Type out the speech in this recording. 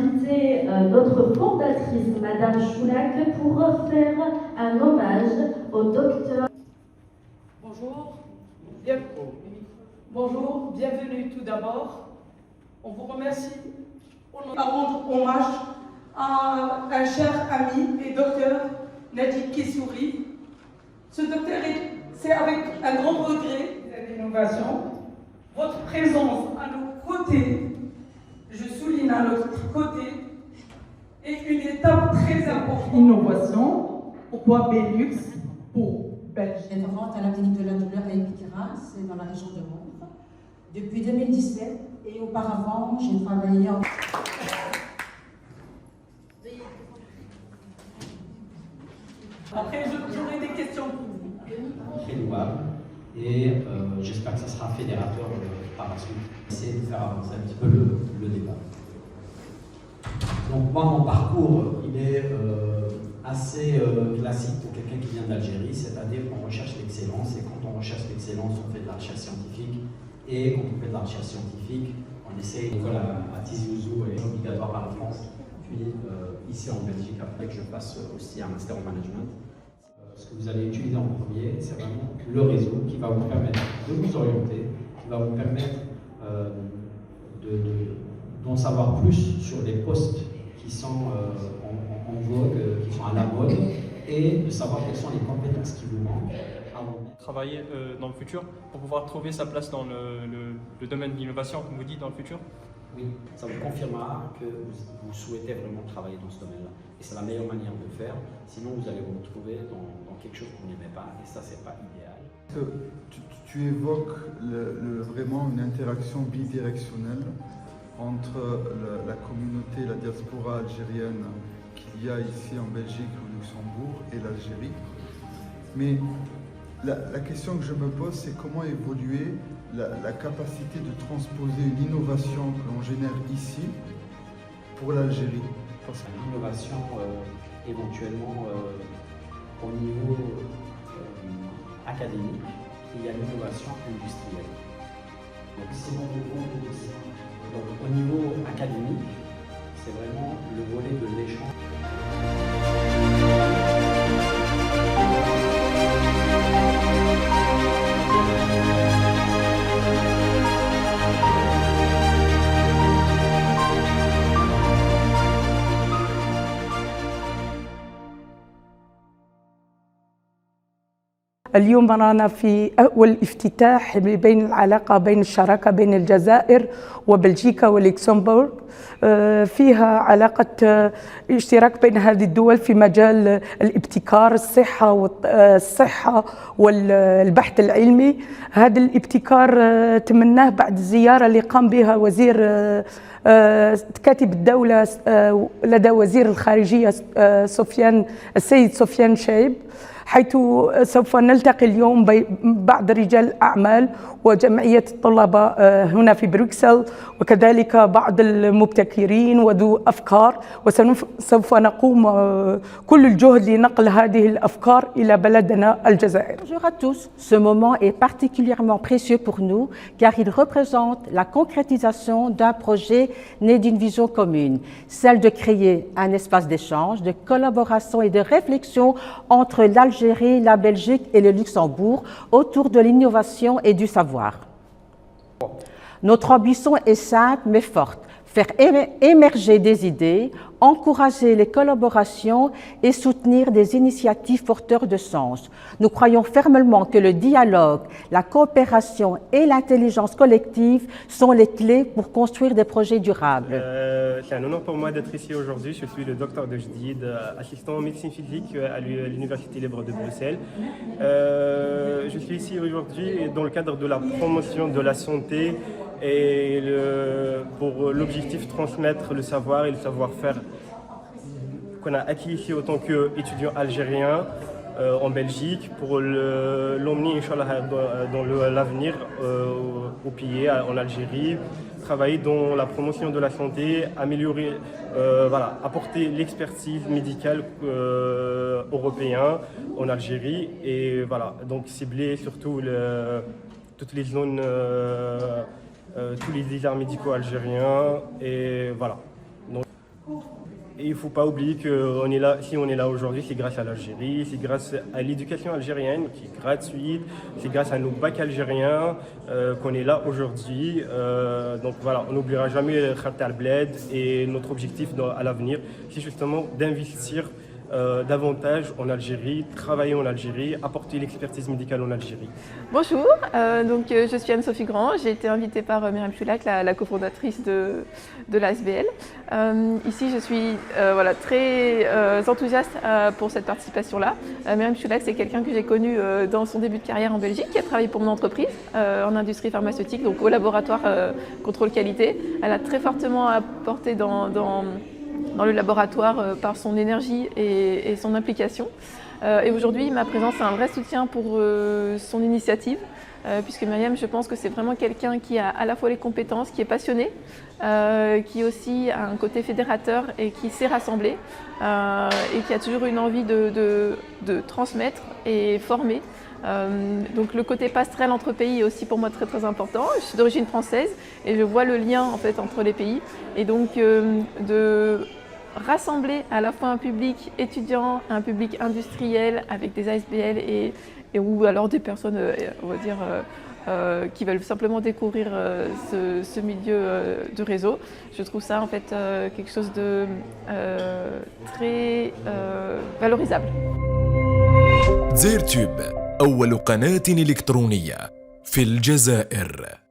invité notre fondatrice, Madame Choulac, pour faire un hommage au docteur. Bonjour, bienvenue tout d'abord. On vous remercie à rendre hommage à un cher ami et docteur Nadim Kessouri. Ce docteur, c'est avec un grand regret d'innovation. Votre présence à nos côtés, je souligne à notre côté, est une étape très importante. Innovation au point Belux pour Belgique. Intervenante à la clinique de la douleur à Épikira, c'est dans la région de Londres, depuis 2017, et auparavant j'ai travaillé en... Après, j'aurai des questions pour vous. Très louable et j'espère que ça sera fédérateur par la suite. Essayer de faire avancer un petit peu le débat. Donc moi, mon parcours, il est assez classique pour quelqu'un qui vient d'Algérie, c'est-à-dire qu'on recherche l'excellence, et quand on recherche l'excellence, on fait de la recherche scientifique, et quand on fait de la recherche scientifique, on essaye, l'école à Tizi Ouzou est obligatoire par la France, puis ici en Belgique, après que je passe aussi un master en management. Ce que vous allez utiliser en premier, c'est vraiment le réseau qui va vous permettre de vous orienter, qui va vous permettre d'en savoir plus sur les postes qui sont en vogue, qui sont à la mode, et de savoir quelles sont les compétences qui vous manquent. Travailler dans le futur pour pouvoir trouver sa place dans le domaine de l'innovation, comme vous dites, dans le futur. Oui, ça vous confirmera que vous souhaitez vraiment travailler dans ce domaine-là. Et c'est la meilleure manière de le faire, sinon vous allez vous retrouver dans quelque chose que vous n'aimez pas, et ça, c'est pas idéal. Tu évoques vraiment une interaction bidirectionnelle entre la communauté, la diaspora algérienne qu'il y a ici en Belgique, au Luxembourg, et l'Algérie. Mais la question que je me pose, c'est comment évoluer la capacité de transposer une innovation que l'on génère ici pour l'Algérie. Parce que l'innovation, éventuellement, au niveau académique, il y a l'innovation industrielle. Donc, donc, au niveau académique, c'est vraiment le volet de l'échange. اليوم رانا في أول افتتاح بين العلاقة بين الشراكة بين الجزائر وبلجيكا ولوكسمبورغ فيها علاقة اشتراك بين هذه الدول في مجال الابتكار الصحة والبحث العلمي. هذا الابتكار تمناه بعد الزيارة اللي قام بها وزير كاتب الدولة لدى وزير الخارجية السيد سفيان شايب، حيث سوف نلتقي اليوم بعض رجال الأعمال وجمعية الطلبة هنا في بروكسل، وكذلك بعض المبتكرين وذو أفكار، وسوف نقوم كل الجهد لنقل هذه الأفكار إلى بلدنا الجزائر. Bonjour à tous. Ce moment est particulièrement précieux pour nous car il représente la concrétisation d'un projet né d'une vision commune, celle de créer un espace d'échange, de collaboration et de réflexion entre l'Algérie, la Belgique et le Luxembourg autour de l'innovation et du savoir. Notre ambition est simple mais forte, faire émerger des idées, encourager les collaborations et soutenir des initiatives porteurs de sens. Nous croyons fermement que le dialogue, la coopération et l'intelligence collective sont les clés pour construire des projets durables. C'est un honneur pour moi d'être ici aujourd'hui. Je suis le docteur Dejdid, assistant en médecine physique à l'Université libre de Bruxelles. Je suis ici aujourd'hui dans le cadre de la promotion de la santé et pour l'objectif de transmettre le savoir et le savoir-faire qu'on a acquis ici en tant qu'étudiant algérien en Belgique pour l'emmener, Inch'Allah, dans l'avenir au pays, en Algérie, travailler dans la promotion de la santé, améliorer, voilà, apporter l'expertise médicale européenne en Algérie et voilà, donc cibler surtout toutes les zones, tous les déserts médicaux algériens et voilà. Donc, Et il ne faut pas oublier que si on est là aujourd'hui, c'est grâce à l'Algérie, c'est grâce à l'éducation algérienne qui est gratuite, c'est grâce à nos bacs algériens qu'on est là aujourd'hui. Donc voilà, on n'oubliera jamais Kharta al-Bled et notre objectif à l'avenir, c'est justement d'investir davantage en Algérie, travailler en Algérie, apporter l'expertise médicale en Algérie. Bonjour, je suis Anne-Sophie Grand, j'ai été invitée par Myriam Choulak, la cofondatrice de l'ASBL. Ici je suis très enthousiaste pour cette participation-là. Myriam Choulak, c'est quelqu'un que j'ai connu dans son début de carrière en Belgique, qui a travaillé pour mon entreprise en industrie pharmaceutique, donc au laboratoire contrôle qualité. Elle a très fortement apporté dans le laboratoire par son énergie et son implication. Et aujourd'hui, ma présence est un vrai soutien pour son initiative, puisque Myriam, je pense que c'est vraiment quelqu'un qui a à la fois les compétences, qui est passionné, qui aussi a un côté fédérateur et qui sait rassembler, et qui a toujours une envie de transmettre et former. Donc le côté passerelle entre pays est aussi pour moi très très important. Je suis d'origine française et je vois le lien en fait entre les pays, et donc de rassembler à la fois un public étudiant, un public industriel avec des ASBL ou alors des personnes, on va dire, qui veulent simplement découvrir ce milieu de réseau. Je trouve ça en fait quelque chose de très valorisable. زيرتوب أول قناة إلكترونية في الجزائر.